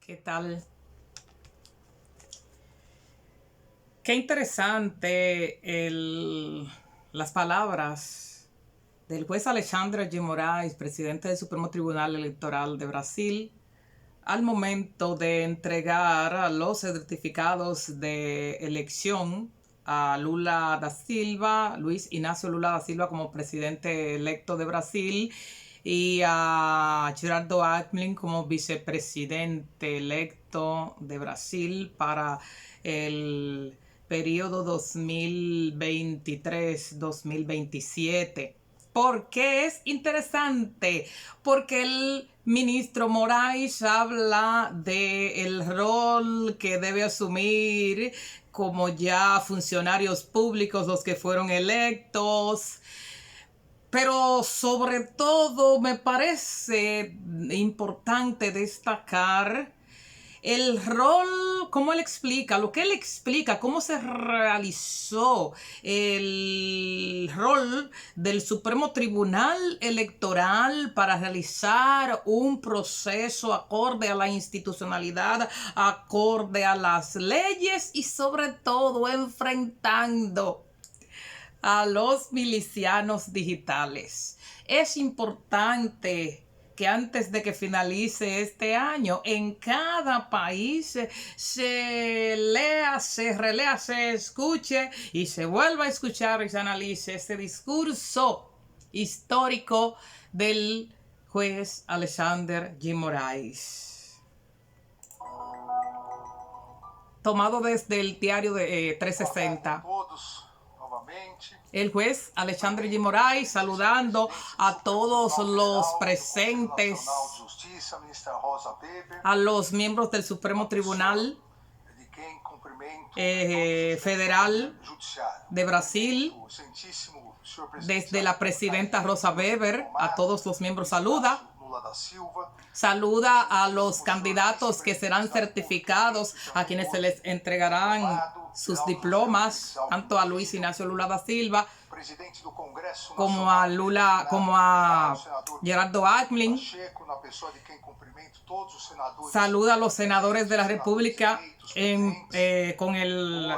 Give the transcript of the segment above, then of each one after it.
¿Qué tal? Qué interesante las palabras del juez Alexandre de Moraes, presidente del Supremo Tribunal Electoral de Brasil, al momento de entregar los certificados de elección a Lula da Silva, Luis Inácio Lula da Silva como presidente electo de Brasil y a Gerardo Alckmin como vicepresidente electo de Brasil para el periodo 2023-2027. ¿Por qué es interesante? Porque el ministro Moraes habla del rol que debe asumir como ya funcionarios públicos los que fueron electos. Pero sobre todo me parece importante destacar el rol, cómo él explica, lo que él explica, cómo se realizó el rol del Supremo Tribunal Electoral para realizar un proceso acorde a la institucionalidad, acorde a las leyes y sobre todo enfrentando a los milicianos digitales. Es importante que antes de que finalice este año, en cada país se lea, se relea, se escuche y se vuelva a escuchar y se analice este discurso histórico del juez Alexandre de Moraes. Tomado desde el diario de 360. El juez Alexandre de Moraes saludando a todos los presentes, a los miembros del Supremo Tribunal Federal de Brasil, desde la presidenta Rosa Weber, a todos los miembros saluda. Saluda a los candidatos que serán certificados, a quienes se les entregarán sus diplomas, tanto a Luis Inácio Lula da Silva como a Gerardo Alckmin. Saluda a los senadores de la República con el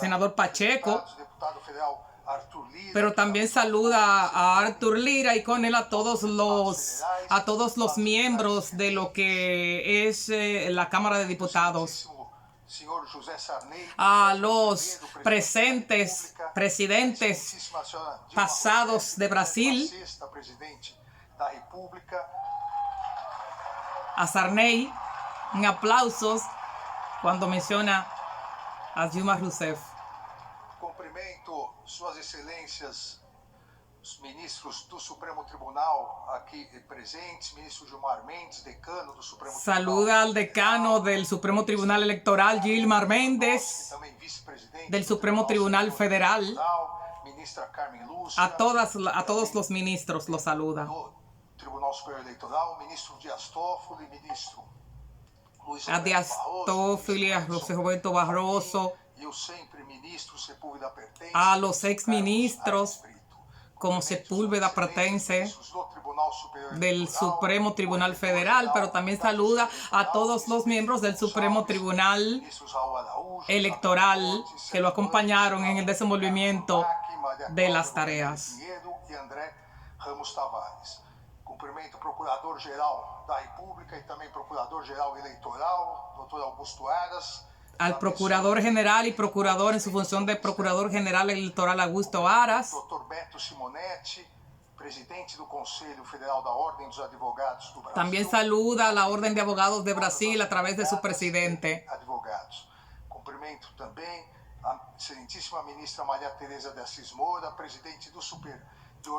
senador Pacheco, pero también saluda a Arthur Lira y con él a todos los miembros de lo que es la Cámara de Diputados, a los presidentes pasados de Brasil, a Sarney, en aplausos cuando menciona a Dilma Rousseff. Cumprimento Suas Excelências, os ministros do Supremo Tribunal aqui presentes, ministro Gilmar Mendes, decano do Supremo Tribunal. Saluda al decano del Supremo Tribunal Electoral, Gilmar Mendes, del Supremo Tribunal Federal. Ministra Carmen Lúcia, a todos los ministros los saluda. Tribunal Superior Eleitoral, ministro Dias Toffoli, ministro Luiz a Dias Toffoli, a José Roberto Barroso, a los exministros como Sepúlveda Pratense del Supremo Tribunal Federal, pero también saluda a todos los miembros del Supremo Tribunal Electoral que lo acompañaron en el desenvolvimiento de las tareas. Cumprimento o Procurador-Geral da República e também Procurador-Geral Eleitoral, Dr. Augusto Aras. Al Procurador General y Procurador en su función de Procurador General Electoral Augusto Aras. Dr. Beto Simonetti, presidente do Conselho Federal da Ordem dos Advogados do Brasil. También saluda a la Orden de Abogados de Brasil a través de su presidente. Advogados. Cumprimento também a excelentíssima ministra Maria Tereza de Assis Moura, presidente do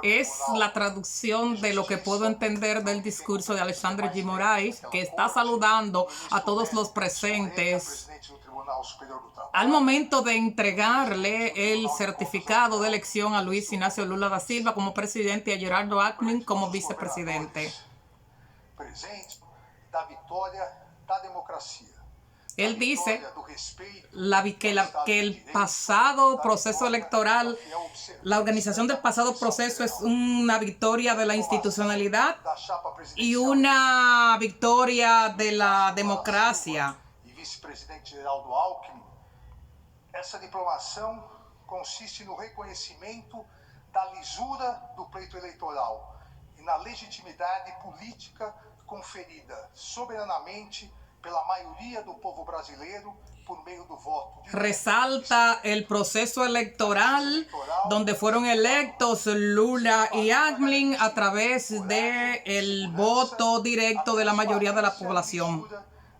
Es la traducción de lo que puedo entender del discurso de Alexandre de Moraes, que está saludando a todos los presentes al momento de entregarle el certificado de elección a Luis Inácio Lula da Silva como presidente y a Gerardo Alckmin como vicepresidente. Presente da vitória da democracia. Él dice que el pasado proceso electoral, la organización del pasado proceso es una victoria de la institucionalidad y una victoria de la democracia. E vice-presidente Geraldo Alckmin, essa diplomação consiste no reconhecimento da lisura do pleito eleitoral e na legitimidade política conferida soberanamente pela maioria do povo brasileiro por meio do voto. Resalta el proceso electoral donde fueron electos Lula y Alckmin a través del voto directo de la mayoría de la población.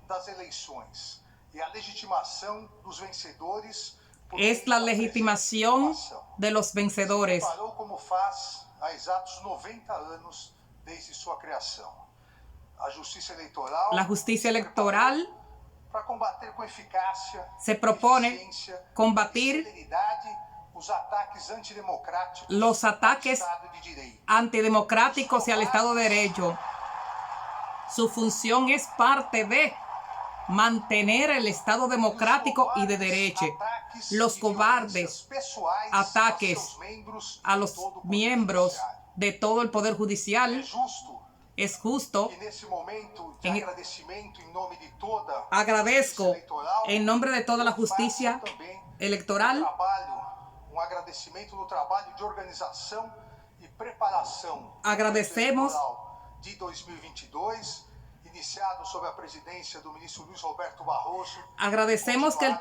Das eleições e a legitimação dos vencedores. Es la legitimación de los vencedores. Se preparou como faz há exatos 90 anos desde sua criação. La justicia electoral para combater con eficacia, se propone combatir los ataques antidemocráticos y al Estado de Derecho. Su función es parte de mantener el Estado democrático y de derecho. Los cobardes ataques a los miembros de todo el Poder Judicial es justo. Agradezco en nombre de toda la justicia electoral agradecemos de 2022, iniciado sob a presidência do ministro Luiz Roberto Barroso. Agradecemos que el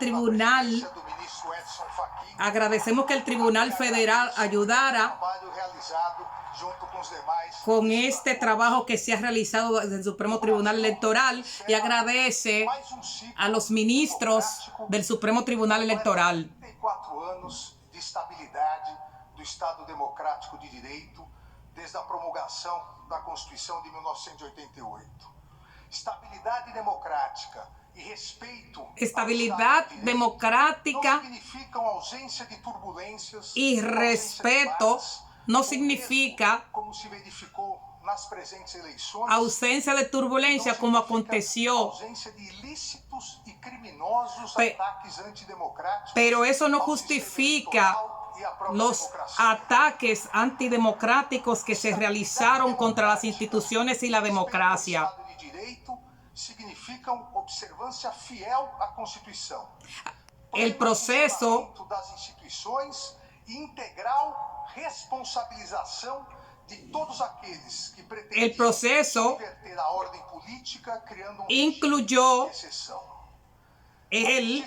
Tribunal Federal ayudara con este trabajo que se ha realizado desde el Supremo Tribunal Electoral y agradece a los ministros del Supremo Tribunal Electoral. 34 anos de estabilidade do Estado Democrático de Direito desde a promulgação da Constituição de 1988. Estabilidade democrática e respeito. Estabilidad democrática y respeto no significa ausencia de turbulencia como aconteció. Pero eso no justifica los ataques antidemocráticos que se realizaron contra las instituciones y la democracia. Significam observância fiel à Constituição. El proceso das instituições e integral responsabilização de todos aqueles que pretendem inverter a ordem política, criando incluyó exceção. El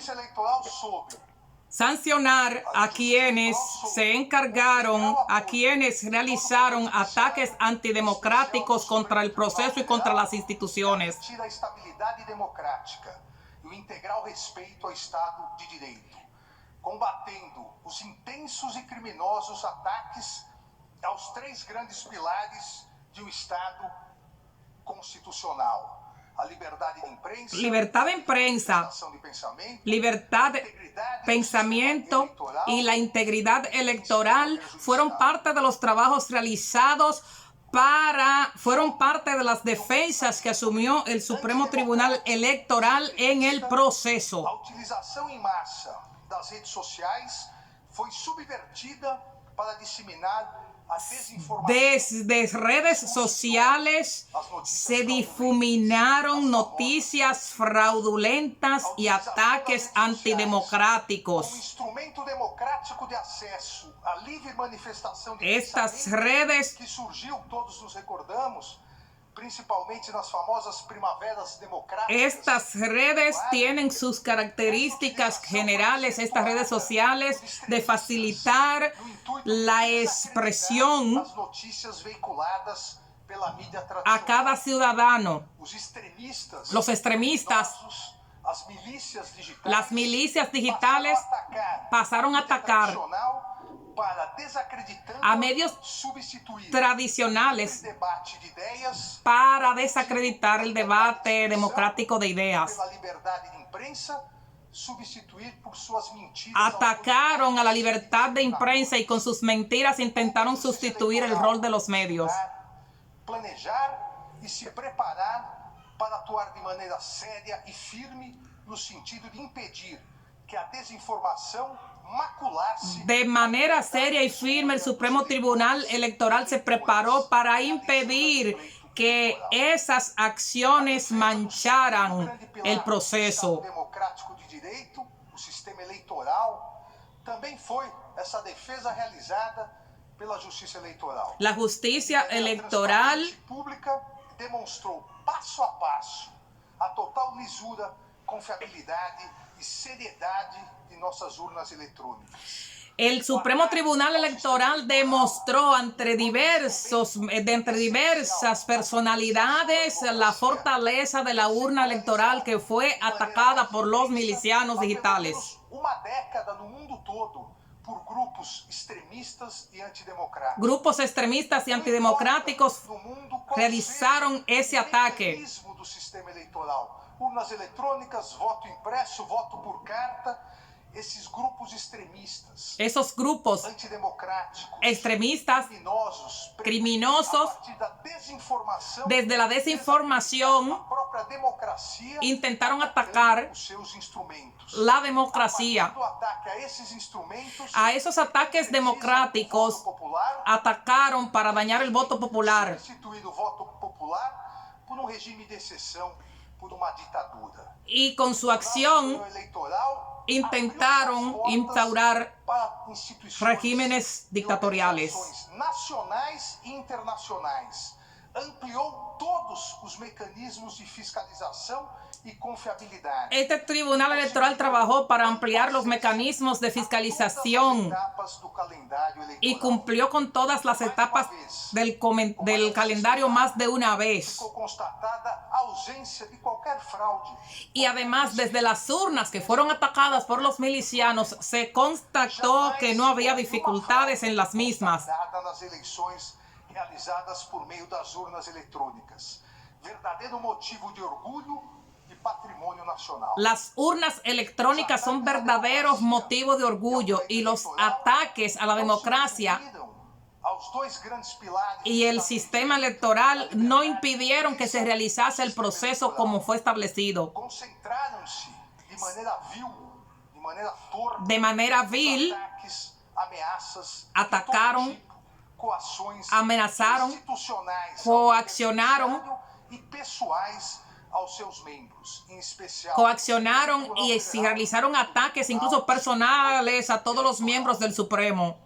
sancionar a quienes se encargaron, a quienes realizaron ataques antidemocráticos contra el proceso y contra las instituciones. A estabilidade democrática e o integral respeito ao Estado de Direito, combatendo os intensos e criminosos ataques aos três grandes pilares de um Estado constitucional. Libertad de prensa, libertad de pensamiento y la integridad electoral fueron parte de los trabajos realizados fueron parte de las defensas que asumió el Supremo Tribunal Electoral en el proceso. La utilización en masa das redes sociais foi subvertida para diseminar. Desde redes sociales se difuminaron noticias fraudulentas y ataques antidemocráticos. Estas redes que surgiu, todos nos recordamos, principalmente nas famosas primaveras democráticas. Estas redes tienen sus características generales, estas redes sociales, de facilitar la expresión a cada ciudadano. Los extremistas, las milicias digitales pasaron a atacar a medios tradicionales para desacreditar el debate democrático de ideas. Atacaron a la libertad de imprensa y con sus mentiras intentaron sustituir el rol de los medios. Planejar y se preparar para actuar de manera seria y firme no sentido de impedir que a desinformação maculasse. De manera seria y firme, el Supremo Tribunal Electoral se preparó para impedir que esas acciones mancharan el proceso. Democrático de direito, o sistema eleitoral, também foi essa defesa realizada pela Justiça Eleitoral. La justicia electoral pública demonstrou passo a passo a total lisura, confiabilidade e seriedade de nossas urnas eletrônicas. El Supremo Tribunal Electoral demostró entre diversas personalidades la fortaleza de la urna electoral que fue atacada por los milicianos digitales. Uma década no mundo todo por grupos extremistas y antidemocráticos. Grupos extremistas y antidemocráticos realizaron ese ataque. Do sistema eleitoral, urnas eletrônicas, voto impresso, voto por carta. Esos grupos extremistas, criminosos, desde la desinformación, intentaron atacar la democracia. A esos ataques democráticos atacaron para dañar el voto popular. Y con su acción intentaron instaurar regímenes dictatoriales. Nacionais e internacionais. Ampliou todos os mecanismos de fiscalização e confiabilidade. Este Tribunal Electoral trabajó para ampliar los mecanismos de fiscalización y cumplió con todas las etapas del calendario más de una vez. Y además, desde las urnas que fueron atacadas por los milicianos, se constató que no había dificultades en las mismas. Realizadas por meio das urnas eletrônicas. Verdadeiro motivo de orgulho e patrimônio nacional. Las urnas electrónicas son verdaderos motivos de orgullo y los ataques a la democracia y el sistema electoral no impidieron que se realizase el proceso como fue establecido. De manera vil, atacaron, amenazaron, coaccionaron y realizaron ataques incluso personales a todos los miembros del Supremo.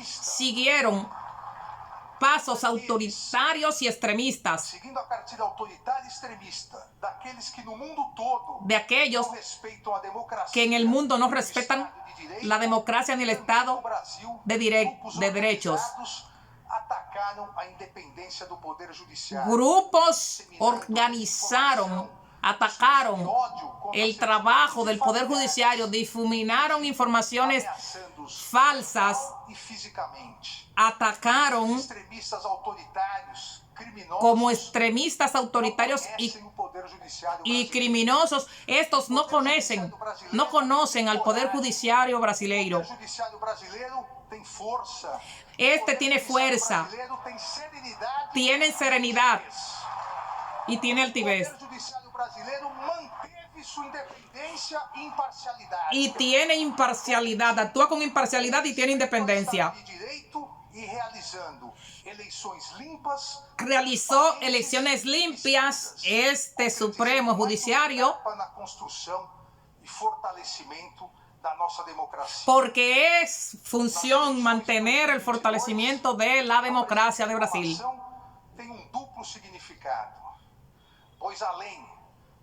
Siguieron pasos autoritarios y extremistas de aquellos que en el mundo no respetan la democracia ni el Estado de derechos. Grupos organizaron, atacaron el trabajo del Poder Judiciario, difuminaron informaciones falsas, atacaron como extremistas autoritarios y criminosos. Estos no conocen al Poder Judiciario brasileiro. Este tiene fuerza, tiene serenidad y tiene altivez. Y tiene imparcialidad, actúa con imparcialidad y tiene independencia. Realizó elecciones limpias este Supremo Judiciario porque es función mantener el fortalecimiento de la democracia de Brasil. Tem duplo significado, pois além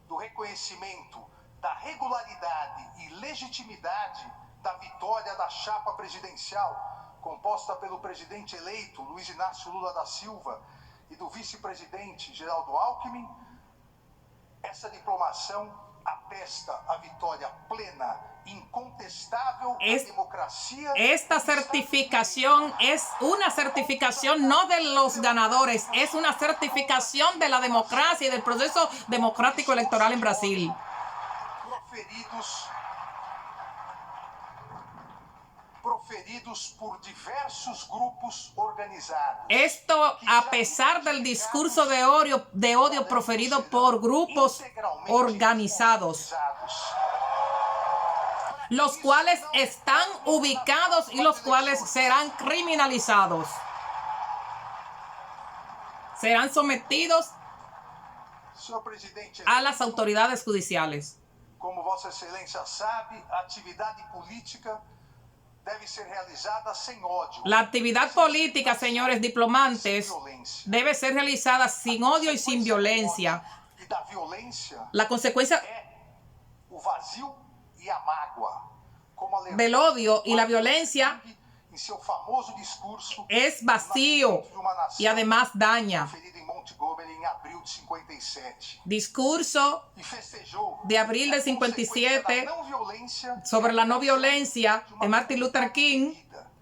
do reconhecimento da regularidade e legitimidade da vitória da chapa presidencial composta pelo presidente eleito Luiz Inácio Lula da Silva e do vice-presidente Geraldo Alckmin, essa diplomação atesta a vitória plena, incontestável da democracia. Esta certificación es una certificación no de los ganadores, es una certificación de la democracia y del proceso democrático electoral en Brasil. Proferidos proferidos por diversos grupos organizados. Esto a pesar del discurso de odio proferido por grupos organizados, los cuales están ubicados y los cuales serán criminalizados. Serán sometidos a las autoridades judiciales. Como Vossa Excelência sabe, a atividade política debe ser realizada sem ódio. La actividad política, señores diplomantes, debe ser realizada sin odio y sin violencia. E da violência La consecuencia o vazio e a mágoa. Como del odio y la violencia em seu famoso discurso es vacío y además daña. proferido em Montgomery em abril de 57. Discurso E festejou de abril de a consequência 57 da não violência sobre la no violencia de Martin Luther King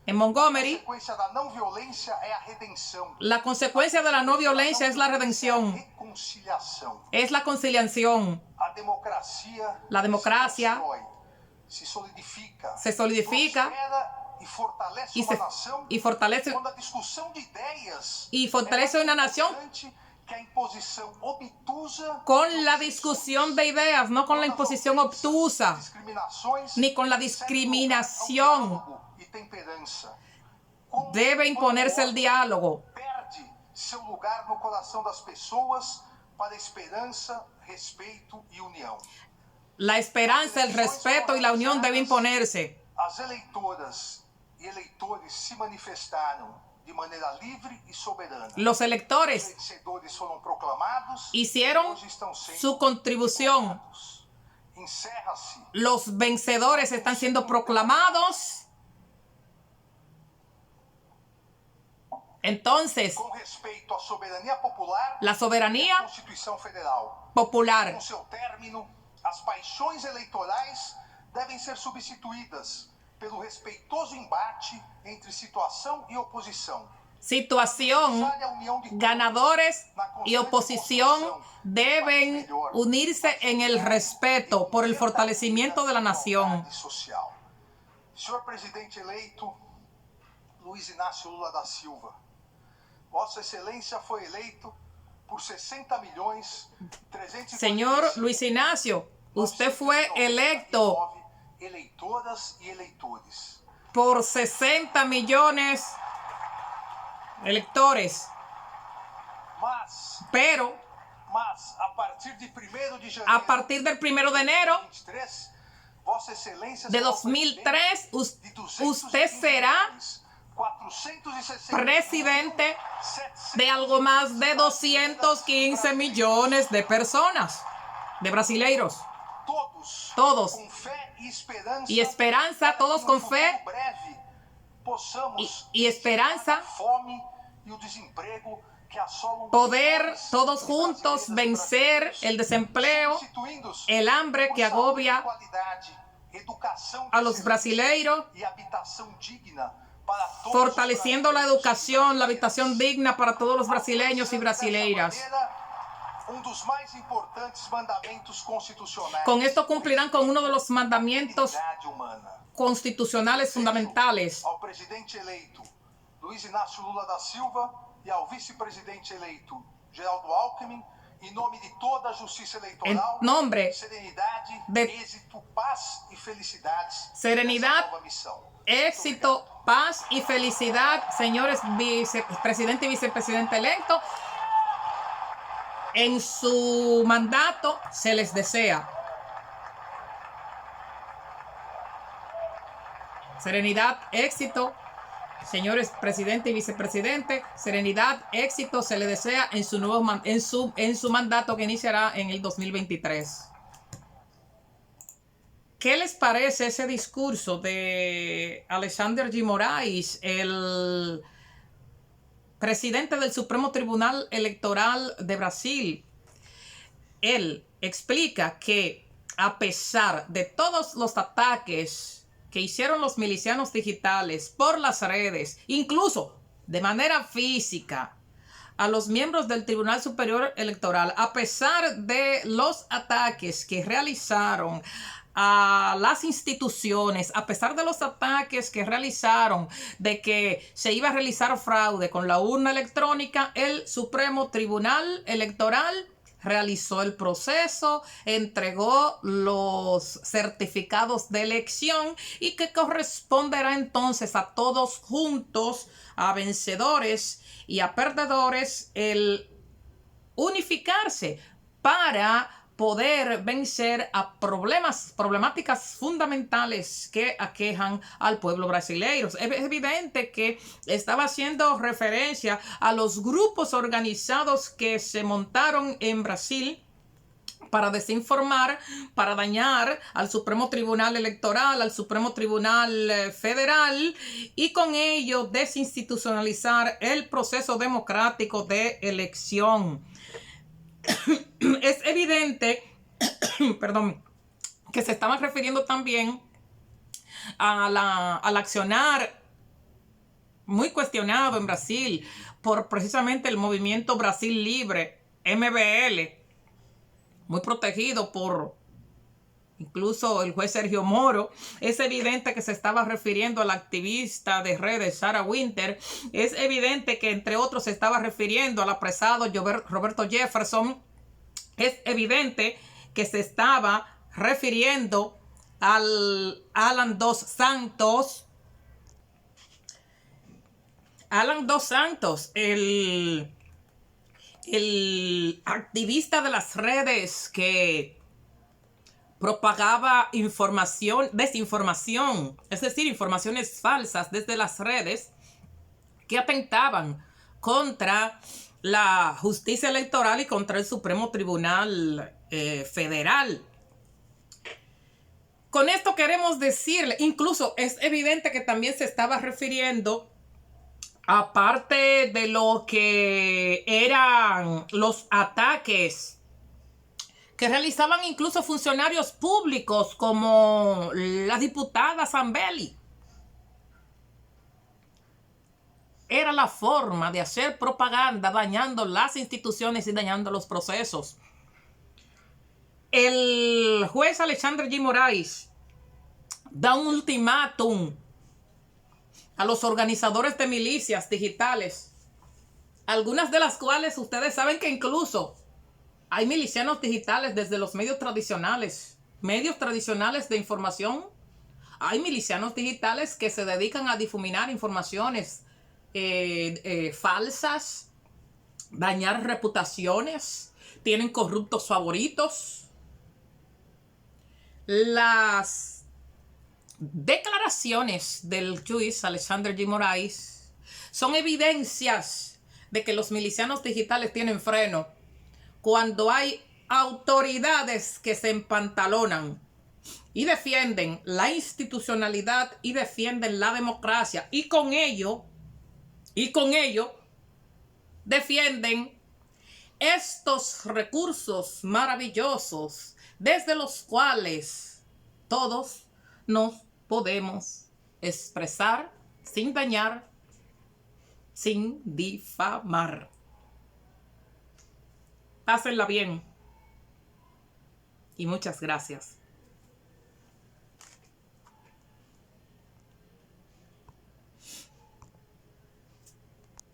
en A Montgomery. consequência da não violência é a redenção. La consecuencia de la no violencia es la redención, Reconciliação. es la conciliación. A democracia La democracia se constrói, se solidifica prospera e fortalece y uma se- nação y fortalece quando a discussão de ideias y fortalece é una mais nación importante que a imposição obtusa con la discusión de ideas, no con la imposición obtusa, discriminações ni con la discriminación. diálogo e temperança. Como Debe imponerse el diálogo. perde seu lugar no coração das pessoas para esperança, respeito e união. La esperanza, el respeto y la unión debe imponerse. As eleitoras e eleitores se manifestaram de maneira livre e soberana. Los Os electores vencedores foram proclamados hicieron e hoje estão sendo su contribución. proclamados. Encerra-se Los vencedores están siendo proclamados. Entonces, com respeito à soberania popular la e à soberanía Constituição Federal. popular. Com seu término, as paixões eleitorais devem ser substituídas pelo respeitoso embate entre situação e oposição. Situación, Necessária a união de todos ganadores na y constante oposición construção deben de um país melhor, unirse en el respeto por el fortalecimiento de la nación. igualdade social. Senhor presidente eleito Luiz Inácio Lula da Silva, Vossa Excelência foi eleito por 60 milhões 345 Señor Luis Ignacio, usted fue electo eleitoras e eleitores. por 60 millones de electores, pero Mas a partir de 1º de janeiro a partir del 1 de enero 2023, Vossa Excelência de será o 2003, presidente de 215 usted será milhões, 460 presidente de 700 algo más de 215 millones de personas, de brasileiros. todos Todos. com fé e esperanza, para todos que con no fe futuro breve possamos y esperanza, a fome e o desemprego que assolam poder milhões todos de juntos brasileiras e vencer brasileiros, el desempleo, substituindo-os el hambre por que saúde de agobia qualidade, educação a de los excelência brasileiros, e habitação digna para todos os fortaleciendo la brasileiros. educación, la habitación digna para todos los brasileños y brasileiras. Dos mais importantes mandamentos constitucionais. Con esto cumplirán con uno de los mandamientos Dignidade humana. constitucionales fundamentales. Ao presidente eleito Luiz Inácio Lula da Silva e ao vice-presidente eleito Geraldo Alckmin, em nome de toda a justiça eleitoral, En nombre serenidade, de êxito, paz e felicidades. Serenidad, nessa nova missão. éxito, paz y felicidad, señores presidente y vicepresidente electo. En su mandato se les desea serenidad, éxito, señores presidente y vicepresidente, serenidad, éxito se les desea en su nuevo en su mandato que iniciará en el 2023. ¿Qué les parece ese discurso de Alexander de Moraes, el presidente del Supremo Tribunal Electoral de Brasil? Él explica que a pesar de todos los ataques que hicieron los milicianos digitales por las redes, incluso de manera física, a los miembros del Tribunal Superior Electoral, a pesar de los ataques que realizaron a las instituciones, a pesar de los ataques que realizaron de que se iba a realizar fraude con la urna electrónica, el Supremo Tribunal Electoral realizó el proceso, entregó los certificados de elección y que corresponderá entonces a todos juntos, a vencedores y a perdedores, el unificarse para poder vencer a problemáticas fundamentales que aquejan al pueblo brasileño. Es evidente que estaba haciendo referencia a los grupos organizados que se montaron en Brasil para desinformar, para dañar al Supremo Tribunal Electoral, al Supremo Tribunal Federal y con ello desinstitucionalizar el proceso democrático de elección. Es evidente, perdón, que se estaban refiriendo también al accionar muy cuestionado en Brasil por precisamente el movimiento Brasil Libre, MBL, muy protegido por incluso el juez Sergio Moro. Es evidente que se estaba refiriendo al activista de redes Sarah Winter. Es evidente que entre otros se estaba refiriendo al apresado Roberto Jefferson. Es evidente que se estaba refiriendo al Alan dos Santos. Alan dos Santos, el activista de las redes que propagaba desinformación, es decir, informaciones falsas desde las redes que atentaban contra la justicia electoral y contra el Supremo Tribunal Federal. Con esto queremos decirle, incluso es evidente que también se estaba refiriendo, aparte de lo que eran los ataques que realizaban incluso funcionarios públicos como la diputada Zambelli. Era la forma de hacer propaganda dañando las instituciones y dañando los procesos. El juez Alexandre de Moraes da un ultimátum a los organizadores de milicias digitales, algunas de las cuales ustedes saben que incluso hay milicianos digitales desde los medios tradicionales de información. Hay milicianos digitales que se dedican a difuminar informaciones falsas, dañar reputaciones, tienen corruptos favoritos. Las declaraciones del juez Alexandre de Moraes son evidencias de que los milicianos digitales tienen freno cuando hay autoridades que se empantalonan y defienden la institucionalidad y defienden la democracia y con ello defienden estos recursos maravillosos desde los cuales todos nos podemos expresar sin dañar, sin difamar. Pásenla bien y muchas gracias.